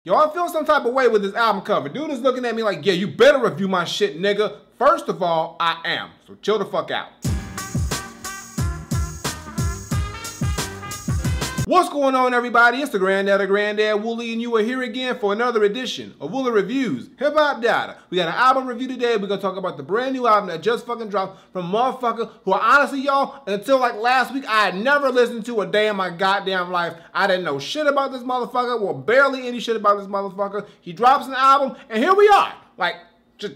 Yo, I feel some type of way with this album cover. Dude is looking at me like, yeah, you better review my shit, nigga. First of all, I am. So chill the fuck out. What's going on, everybody? It's the Granddad Woolly, and you are here again for another edition of Woolly Reviews Hip Hop Data. We got an album review today. We're gonna talk about the brand new album that just fucking dropped from a motherfucker who, honestly, y'all, until like last week, I had never listened to a day in my goddamn life. I didn't know shit about this motherfucker, well, barely any shit about this motherfucker. He drops an album, and here we are. Like,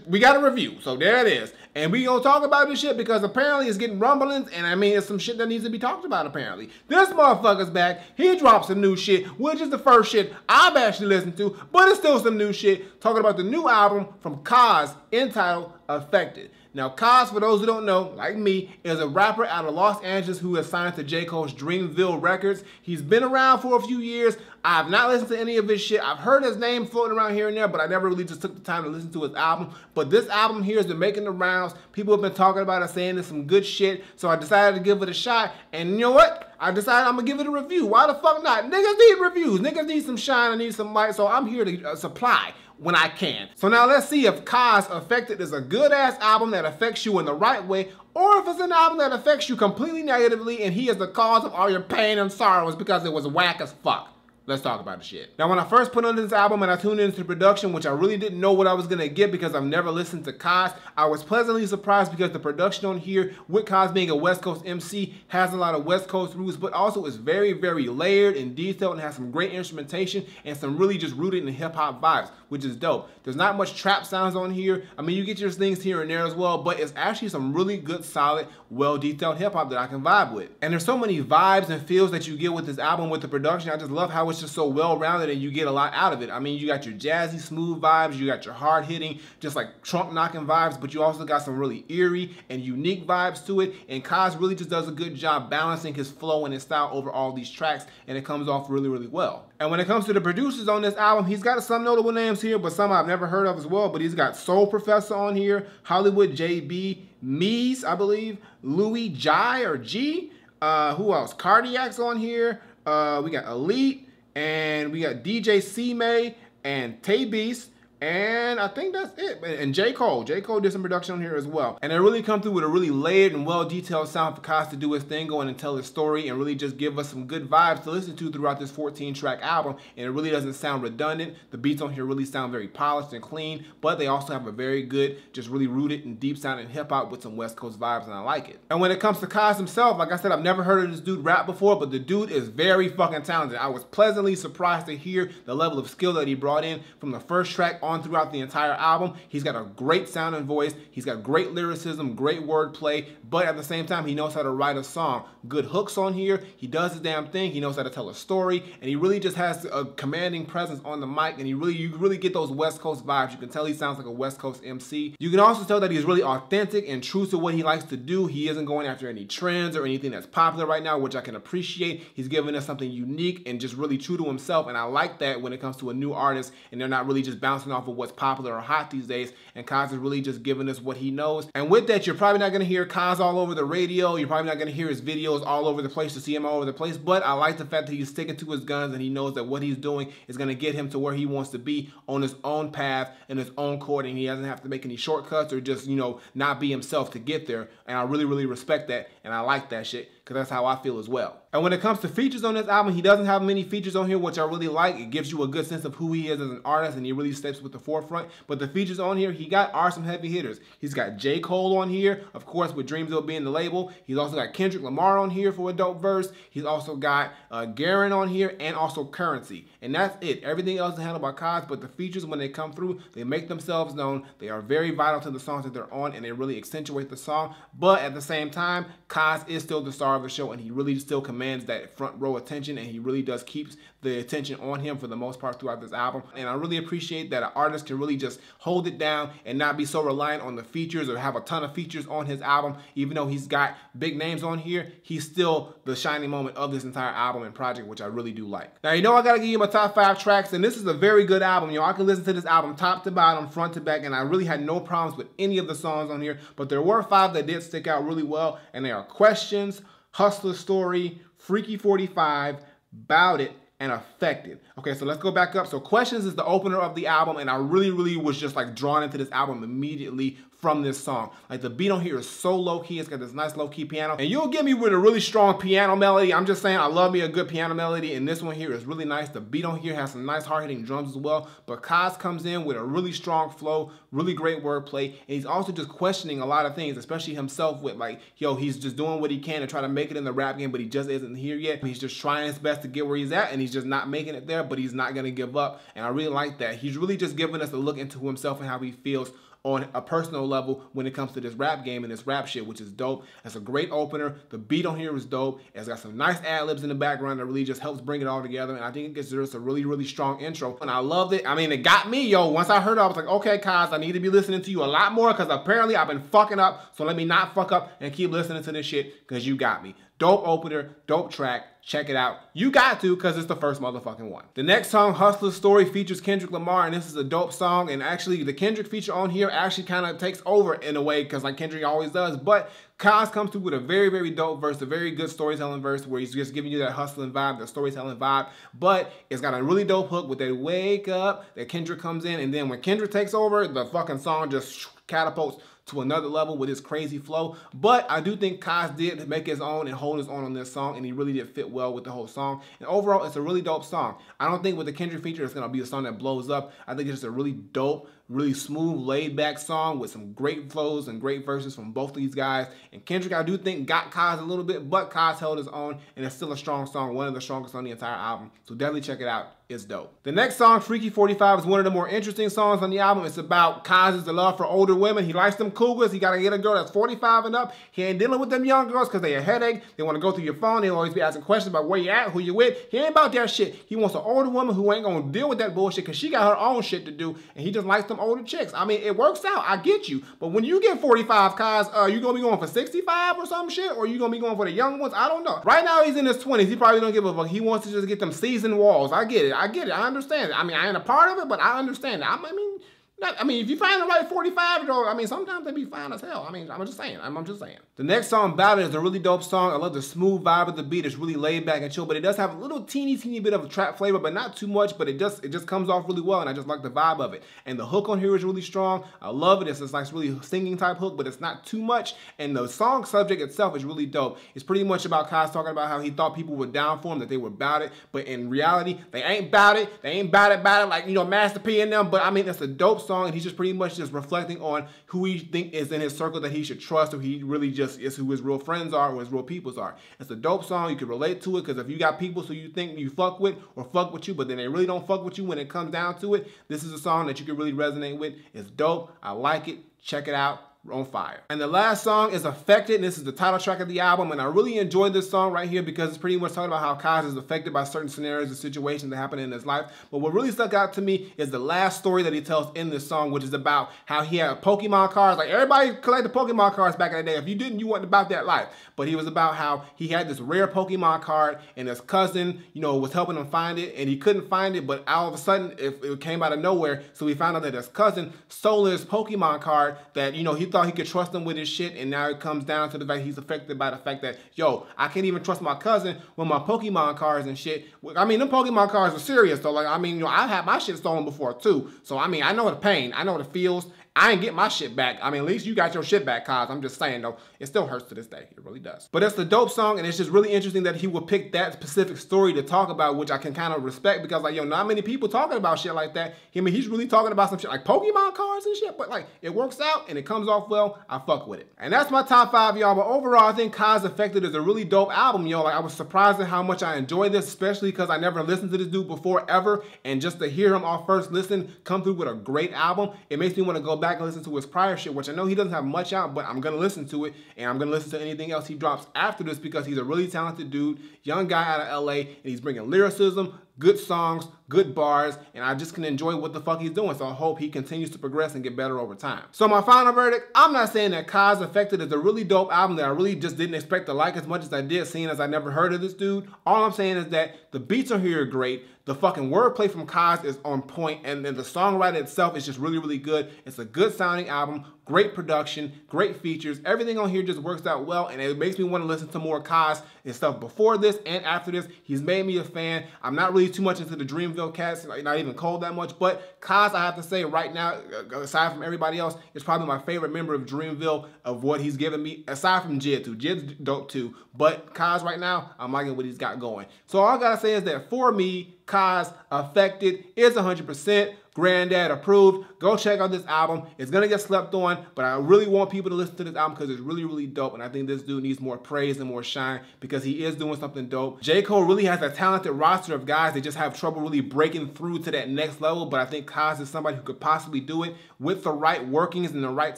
we got a review, so there it is. And we gonna talk about this shit because apparently it's getting rumblings, and I mean, it's some shit that needs to be talked about apparently. This motherfucker's back. He dropped some new shit, which is the first shit I've actually listened to, but it's still some new shit. Talking about the new album from Cozz entitled Affected. Now, Cozz, for those who don't know, like me, is a rapper out of Los Angeles who is signed to J. Cole's Dreamville Records. He's been around for a few years. I've not listened to any of his shit. I've heard his name floating around here and there, but I never really just took the time to listen to his album. But this album here has been making the rounds. People have been talking about it, saying it's some good shit. So I decided to give it a shot. And you know what? I decided I'm going to give it a review. Why the fuck not? Niggas need reviews. Niggas need some shine. I need some light. So I'm here to supply when I can. So now let's see if Cozz Affected is a good-ass album that affects you in the right way, or if it's an album that affects you completely negatively and he is the cause of all your pain and sorrows because it was whack as fuck. Let's talk about the shit. Now, when I first put on this album and I tuned into production, which I really didn't know what I was gonna get because I've never listened to Cozz, I was pleasantly surprised because the production on here, with Cozz being a West Coast MC, has a lot of West Coast roots, but also is very, very layered and detailed and has some great instrumentation and some really just rooted in hip hop vibes, which is dope. There's not much trap sounds on here. I mean, you get your things here and there as well, but it's actually some really good, solid, well-detailed hip hop that I can vibe with. And there's so many vibes and feels that you get with this album with the production. I just love how it's just so well-rounded and you get a lot out of it. I mean, you got your jazzy, smooth vibes, you got your hard-hitting, just like trunk-knocking vibes, but you also got some really eerie and unique vibes to it, and Cozz really just does a good job balancing his flow and his style over all these tracks, and it comes off really, really well. And when it comes to the producers on this album, he's got some notable names here, but some I've never heard of as well, but he's got Soul Professor on here, Hollywood JB, Mees, I believe, Louis Jai or G, who else? Cardiac's on here, we got Elite, and we got DJ C-May and Tay Beast, and I think that's it. And J. Cole. J. Cole did some production on here as well. And it really come through with a really layered and well-detailed sound for Cozz to do his thing, go in and tell his story, and really just give us some good vibes to listen to throughout this 14-track album. And it really doesn't sound redundant. The beats on here really sound very polished and clean, but they also have a very good, just really rooted and deep sounding hip-hop with some West Coast vibes, and I like it. And when it comes to Cozz himself, like I said, I've never heard of this dude rap before, but the dude is very fucking talented. I was pleasantly surprised to hear the level of skill that he brought in from the first track on throughout the entire album. He's got a great sounding voice, he's got great lyricism, great wordplay, but at the same time, he knows how to write a song. Good hooks on here, he does his damn thing, he knows how to tell a story, and he really just has a commanding presence on the mic, and you really get those West Coast vibes. You can tell he sounds like a West Coast MC. You can also tell that he's really authentic and true to what he likes to do. He isn't going after any trends or anything that's popular right now, which I can appreciate. He's giving us something unique and just really true to himself, and I like that when it comes to a new artist, and they're not really just bouncing off of what's popular or hot these days, and Cozz is really just giving us what he knows. And with that, you're probably not going to hear Cozz all over the radio, you're probably not going to hear his videos all over the place to see him all over the place, but I like the fact that he's sticking to his guns and he knows that what he's doing is going to get him to where he wants to be on his own path and his own court, and he doesn't have to make any shortcuts or just, you know, not be himself to get there. And I really, really respect that, and I like that shit, because that's how I feel as well. And when it comes to features on this album, he doesn't have many features on here, which I really like. It gives you a good sense of who he is as an artist, and he really steps with the forefront. But the features on here he got are some heavy hitters. He's got J. Cole on here, of course, with Dreamville being the label. He's also got Kendrick Lamar on here for a dope verse. He's also got Garen on here, and also Currency. And that's it. Everything else is handled by Cozz, but the features, when they come through, they make themselves known. They are very vital to the songs that they're on, and they really accentuate the song. But at the same time, Cozz is still the star of the show, and he really still commands that front row attention, and he really does keep the attention on him for the most part throughout this album. And I really appreciate that an artist can really just hold it down and not be so reliant on the features or have a ton of features on his album. Even though he's got big names on here, he's still the shining moment of this entire album and project, which I really do like. Now, you know I gotta give you my top 5 tracks, and this is a very good album. You know, I can listen to this album top to bottom, front to back, and I really had no problems with any of the songs on here, but there were 5 that did stick out really well, and they are Questions, Hustler Story, Freaky 45, Bout It, and Affected. Okay, so let's go back up. So Questions is the opener of the album, and I really was just like drawn into this album immediately from this song. Like the beat on here is so low key. It's got this nice low key piano, and you'll get me with a really strong piano melody. I'm just saying, I love me a good piano melody, and this one here is really nice. The beat on here has some nice hard hitting drums as well, but Cozz comes in with a really strong flow, really great wordplay, and he's also just questioning a lot of things, especially himself with like, yo, he's just doing what he can to try to make it in the rap game, but he just isn't here yet. He's just trying his best to get where he's at, and he's just not making it there, but he's not gonna give up, and I really like that. He's really just giving us a look into himself and how he feels on a personal level when it comes to this rap game and this rap shit, which is dope. It's a great opener. The beat on here is dope. It's got some nice ad-libs in the background that really just helps bring it all together, and I think it gives us a really strong intro, and I loved it. I mean, it got me, yo. Once I heard it, I was like, okay, Cozz, I need to be listening to you a lot more, because apparently I've been fucking up, so let me not fuck up and keep listening to this shit, because you got me. Dope opener, dope track. Check it out. You got to, because it's the first motherfucking one. The next song, Hustler's Story, features Kendrick Lamar, and this is a dope song, and actually the Kendrick feature on here actually kind of takes over in a way, because like Kendrick always does, but Cozz comes through with a very dope verse, a very good storytelling verse where he's just giving you that hustling vibe, that storytelling vibe, but it's got a really dope hook with that wake up that Kendrick comes in, and then when Kendrick takes over, the fucking song just catapults to another level with his crazy flow. But I do think Cozz did make his own and hold his own on this song, and he really did fit well with the whole song. And overall, it's a really dope song. I don't think with the Kendrick feature, it's gonna be a song that blows up. I think it's just a really dope, really smooth, laid-back song with some great flows and great verses from both of these guys. And Kendrick, I do think, got Cozz a little bit, but Cozz held his own, and it's still a strong song, one of the strongest on the entire album. So definitely check it out. It's dope. The next song, Freaky 45, is one of the more interesting songs on the album. It's about Cozz's love for older women. He likes them cougars. He gotta get a girl that's 45 and up. He ain't dealing with them young girls because they a headache. They want to go through your phone. They always be asking questions about where you at, who you with. He ain't about that shit. He wants an older woman who ain't gonna deal with that bullshit because she got her own shit to do, and he just likes them older chicks. I mean, it works out. I get you. But when you get 45, Cozz, you gonna be going for 65 or some shit, or you gonna be going for the young ones? I don't know. Right now he's in his 20s. He probably don't give a fuck. He wants to just get them seasoned walls. I get it. I get it. I understand it. I mean, I ain't a part of it, but I understand it. I mean, if you find the right 45-year-old, I mean, sometimes they be fine as hell. I mean, I'm just saying. I'm just saying. The next song, Ballad, is a really dope song. I love the smooth vibe of the beat. It's really laid back and chill, but it does have a little teeny bit of a trap flavor, but not too much, but it just comes off really well, and I just like the vibe of it. And the hook on here is really strong. I love it. It's this like really singing type hook, but it's not too much. And the song subject itself is really dope. It's pretty much about Cozz talking about how he thought people were down for him, that they were about it, but in reality, they ain't about it. They ain't about it like, you know, Master P and them, but I mean, it's a dope song, and he's just pretty much just reflecting on who he think is in his circle that he should trust, or he really just is who his real friends are, or his real peoples are. It's a dope song. You can relate to it, because if you got people who you think you fuck with or fuck with you, but then they really don't fuck with you when it comes down to it, this is a song that you can really resonate with. It's dope. I like it. Check it out. On fire. And the last song is Affected, and this is the title track of the album, and I really enjoyed this song right here because it's pretty much talking about how Cozz is affected by certain scenarios and situations that happen in his life. But what really stuck out to me is the last story that he tells in this song, which is about how he had Pokemon cards. Like, everybody collected Pokemon cards back in the day. If you didn't, you weren't about that life. But he was about how he had this rare Pokemon card, and his cousin, you know, was helping him find it, and he couldn't find it, but all of a sudden, it came out of nowhere. So he found out that his cousin stole his Pokemon card that, you know, he thought he could trust him with his shit, and now it comes down to the fact he's affected by the fact that, yo, I can't even trust my cousin with my Pokemon cards and shit. I mean, them Pokemon cards are serious, though. Like, I mean, you know, I've had my shit stolen before, too. So, I mean, I know the pain. I know the feels. I ain't get my shit back. I mean, at least you got your shit back, Cozz. I'm just saying, though, it still hurts to this day. It really does. But it's a dope song, and it's just really interesting that he would pick that specific story to talk about, which I can kind of respect, because, like, yo, not many people talking about shit like that. I mean, he's really talking about some shit like Pokemon cards and shit, but, like, it works out, and it comes off well. I fuck with it. And that's my top 5, y'all. But overall, I think Cozz Affected is a really dope album, yo. Like, I was surprised at how much I enjoyed this, especially because I never listened to this dude before, ever. And just to hear him off first listen come through with a great album, it makes me want to go back and listen to his prior shit, which I know he doesn't have much out, but I'm going to listen to it, and I'm going to listen to anything else he drops after this, because he's a really talented dude, young guy out of LA, and he's bringing lyricism, good songs, good bars, and I just can enjoy what the fuck he's doing. So I hope he continues to progress and get better over time. So my final verdict, I'm not saying that Cozz Affected is a really dope album that I really just didn't expect to like as much as I did, seeing as I never heard of this dude. All I'm saying is that the beats on here are great. The fucking wordplay from Cozz is on point, and then the songwriting itself is just really good. It's a good sounding album, great production, great features. Everything on here just works out well, and it makes me want to listen to more Cozz and stuff before this and after this. He's made me a fan. I'm not really too much into the Dreamville cast, not even Cole that much, but Cozz, I have to say right now, aside from everybody else, is probably my favorite member of Dreamville of what he's given me, aside from Jid too. Jid's dope too, but Cozz right now, I'm liking what he's got going. So all I gotta say is that for me, Cozz Affected is 100% Granddad approved. Go check out this album. It's gonna get slept on, but I really want people to listen to this album because it's really, really dope. And I think this dude needs more praise and more shine because he is doing something dope. J. Cole really has a talented roster of guys that just have trouble really breaking through to that next level. But I think Cozz is somebody who could possibly do it with the right workings and the right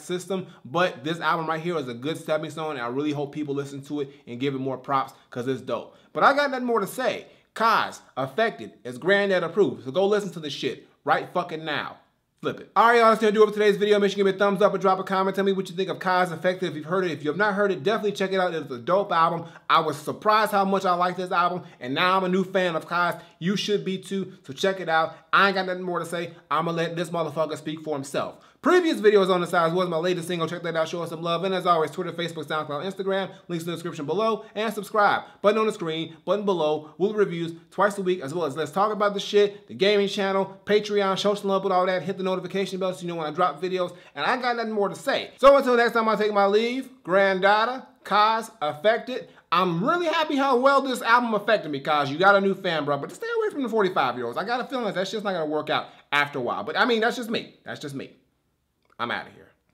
system. But this album right here is a good stepping stone, and I really hope people listen to it and give it more props because it's dope. But I got nothing more to say. Cozz Affected is Granddad approved. So go listen to the shit right fucking now. Flip it. All right, y'all, that's gonna do it for today's video. Make sure you give me a thumbs up and drop a comment. Tell me what you think of Cozz Affected if you've heard it. If you have not heard it, definitely check it out. It's a dope album. I was surprised how much I like this album, and now I'm a new fan of Cozz. You should be too, so check it out. I ain't got nothing more to say. I'm gonna let this motherfucker speak for himself. Previous videos on the side was my latest single. Check that out, show us some love. And as always, Twitter, Facebook, SoundCloud, Instagram. Links in the description below. And subscribe. Button on the screen, button below. Woolly Reviews twice a week, as well as Let's Talk About the Shit, the gaming channel, Patreon, show some love with all that. Hit the notification bell so you know when I drop videos. And I got nothing more to say. So until next time I take my leave, Granddad, Cozz Affected. I'm really happy how well this album affected me, Cozz. You got a new fan, bro. But just stay away from the 45-year-olds. I got a feeling that shit's not going to work out after a while. But I mean, that's just me. That's just me. I'm out of here.